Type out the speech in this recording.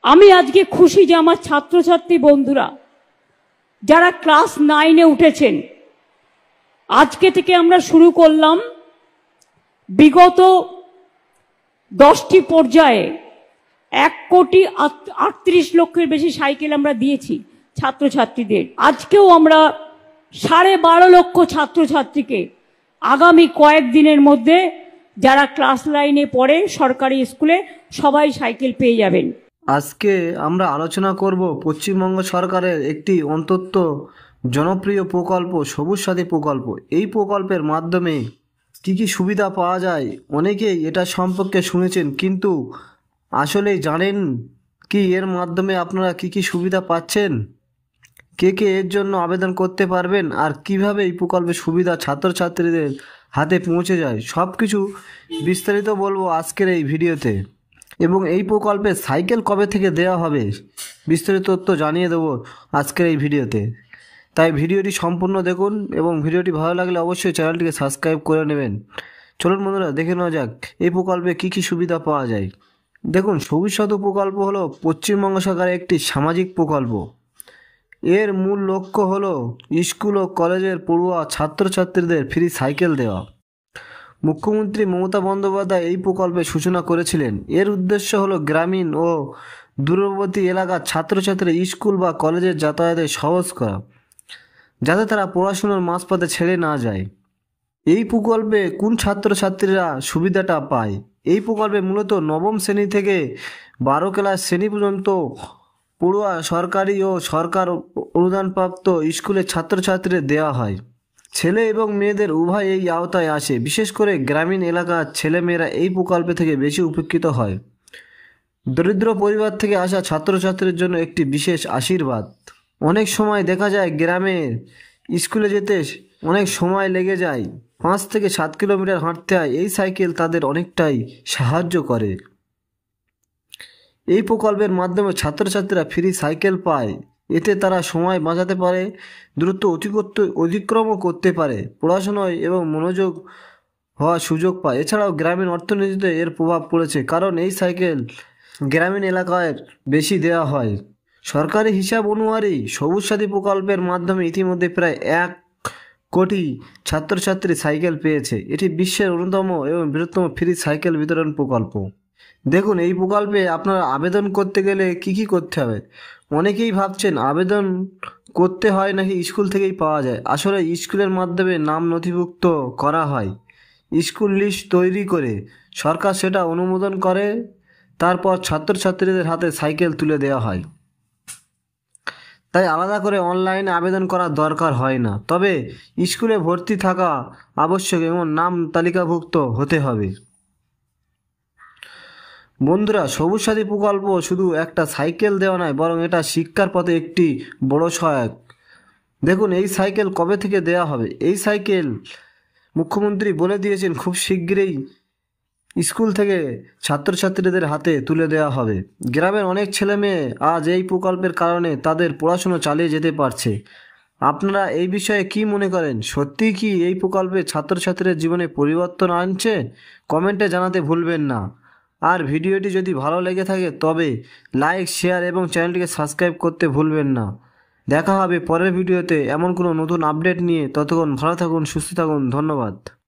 আমি আজকে খুশি যে আমার ছাত্রছাত্রী বন্ধুরা যারা ক্লাস 9-এ উঠেছেন, আজকে থেকে আমরা শুরু করলাম বিগত 10টি পর্যায়ে 1,38,00,000 বেশি সাইকেল আমরা দিয়েছি ছাত্রছাত্রীদের। আজকেও আমরা 12.5 লক্ষ ছাত্রছাত্রীকে আগামী কয়েকদিনের মধ্যে যারা ক্লাস 9-এ পড়ে সরকারি স্কুলে সবাই সাইকেল পেয়ে যাবেন। আজকে আমরা আলোচনা করব পশ্চিমবঙ্গ সরকারের একটি অত্যন্ত জনপ্রিয় প্রকল্প সবুজ সাথী প্রকল্প। এই প্রকল্পের মাধ্যমে কি কি সুবিধা পাওয়া যায়, অনেকেই এটা সম্পর্কে শুনেছেন, কিন্তু আসলে জানেন কি এর মাধ্যমে আপনারা কি কি সুবিধা পাচ্ছেন, কে কে এর জন্য আবেদন করতে পারবেন, আর কিভাবে এই প্রকল্পের সুবিধা ছাত্রছাত্রীদের হাতে পৌঁছে যায়, সব কিছু বিস্তারিত বলবো আজকের এই ভিডিওতে। এবং এই প্রকল্পে সাইকেল কবে থেকে দেওয়া হবে বিস্তারিত তথ্য জানিয়ে দেবো আজকের এই ভিডিওতে। তাই ভিডিওটি সম্পূর্ণ দেখুন এবং ভিডিওটি ভালো লাগলে অবশ্যই চ্যানেলটিকে সাবস্ক্রাইব করে নেবেন। চলুন বন্ধুরা, দেখে নেওয়া যাক এই প্রকল্পে কী কী সুবিধা পাওয়া যায়। দেখুন, সবুজ সাথী প্রকল্প হলো পশ্চিমবঙ্গ সরকারের একটি সামাজিক প্রকল্প। এর মূল লক্ষ্য হলো স্কুল ও কলেজের পড়ুয়া ছাত্রছাত্রীদের ফ্রি সাইকেল দেওয়া। মুখ্যমন্ত্রী মমতা বন্দ্যোপাধ্যায় এই প্রকল্পের সূচনা করেছিলেন। এর উদ্দেশ্য হলো গ্রামীণ ও দূরবর্তী এলাকার ছাত্রছাত্রী স্কুল বা কলেজের যাতায়াতে সহজ করা, যাতে তারা পড়াশুনোর মাঝপথে ছেড়ে না যায়। এই প্রকল্পে কোন ছাত্রছাত্রীরা সুবিধাটা পায়? এই প্রকল্পে মূলত নবম শ্রেণী থেকে 12 ক্লাস শ্রেণী পর্যন্ত পড়ুয়া সরকারি ও সরকার অনুদানপ্রাপ্ত স্কুলের ছাত্রছাত্রীদের দেওয়া হয়। ছেলে এবং মেয়েদের উভয় এই আওতায় আসে। বিশেষ করে গ্রামীণ এলাকার ছেলেমেয়েরা এই প্রকল্প থেকে বেশি উপকৃত হয়। দরিদ্র পরিবার থেকে আসা ছাত্রছাত্রীর জন্য একটি বিশেষ আশীর্বাদ। অনেক সময় দেখা যায় গ্রামে স্কুলে যেতে অনেক সময় লেগে যায়, 5 থেকে 7 কিলোমিটার হাঁটতে হয়। এই সাইকেল তাদের অনেকটাই সাহায্য করে। এই প্রকল্পের মাধ্যমে ছাত্রছাত্রীরা ফ্রি সাইকেল পায়। এতে তারা সময় বাঁচাতে পারে, দ্রুত অতিক্রমও করতে পারে, পড়াশোনায় এবং মনোযোগ হওয়ার সুযোগ পায়। এছাড়াও গ্রামীণ অর্থনীতিতে এর প্রভাব পড়েছে, কারণ এই সাইকেল গ্রামীণ এলাকায় বেশি দেওয়া হয়। সরকারি হিসাব অনুযায়ী সবুজ সাথী প্রকল্পের মাধ্যমে ইতিমধ্যে প্রায় 1 কোটি ছাত্রছাত্রী সাইকেল পেয়েছে। এটি বিশ্বের অন্যতম এবং বৃহত্তম ফ্রি সাইকেল বিতরণ প্রকল্প। দেখুন, এই প্রকল্পে আপনারা আবেদন করতে গেলে কি কি করতে হবে। অনেকেই ভাবছেন আবেদন করতে হয় নাকি স্কুল থেকেই পাওয়া যায়। আসলে স্কুলের মাধ্যমে নাম নথিভুক্ত করা হয়, স্কুল লিস্ট তৈরি করে সরকার সেটা অনুমোদন করে, তারপর ছাত্রছাত্রীদের হাতে সাইকেল তুলে দেওয়া হয়। তাই আলাদা করে অনলাইনে আবেদন করার দরকার হয় না। তবে স্কুলে ভর্তি থাকা আবশ্যক এবং নাম তালিকাভুক্ত হতে হবে। বন্ধুরা, সবুজ সাথী প্রকল্প শুধু একটা সাইকেল দেওয়া নয়, বরং এটা শিক্ষার পথে একটি বড় সহায়ক। দেখুন, এই সাইকেল কবে থেকে দেওয়া হবে। এই সাইকেল মুখ্যমন্ত্রী বলে দিয়েছেন খুব শীঘ্রই স্কুল থেকে ছাত্রছাত্রীদের হাতে তুলে দেওয়া হবে। গ্রামের অনেক ছেলে মেয়ে আজ এই প্রকল্পের কারণে তাদের পড়াশুনো চালিয়ে যেতে পারছে। আপনারা এই বিষয়ে কি মনে করেন? সত্যিই কি এই প্রকল্পে ছাত্রছাত্রীদের জীবনে পরিবর্তন আনছে? কমেন্টে জানাতে ভুলবেন না। আর ভিডিওটি যদি ভালো লেগে থাকে তবে লাইক, শেয়ার এবং চ্যানেলটিকে সাবস্ক্রাইব করতে ভুলবেন না। দেখা হবে পরের ভিডিওতে এমন কোনো নতুন আপডেট নিয়ে। ততক্ষণ ভালো থাকুন, সুস্থ থাকুন। ধন্যবাদ।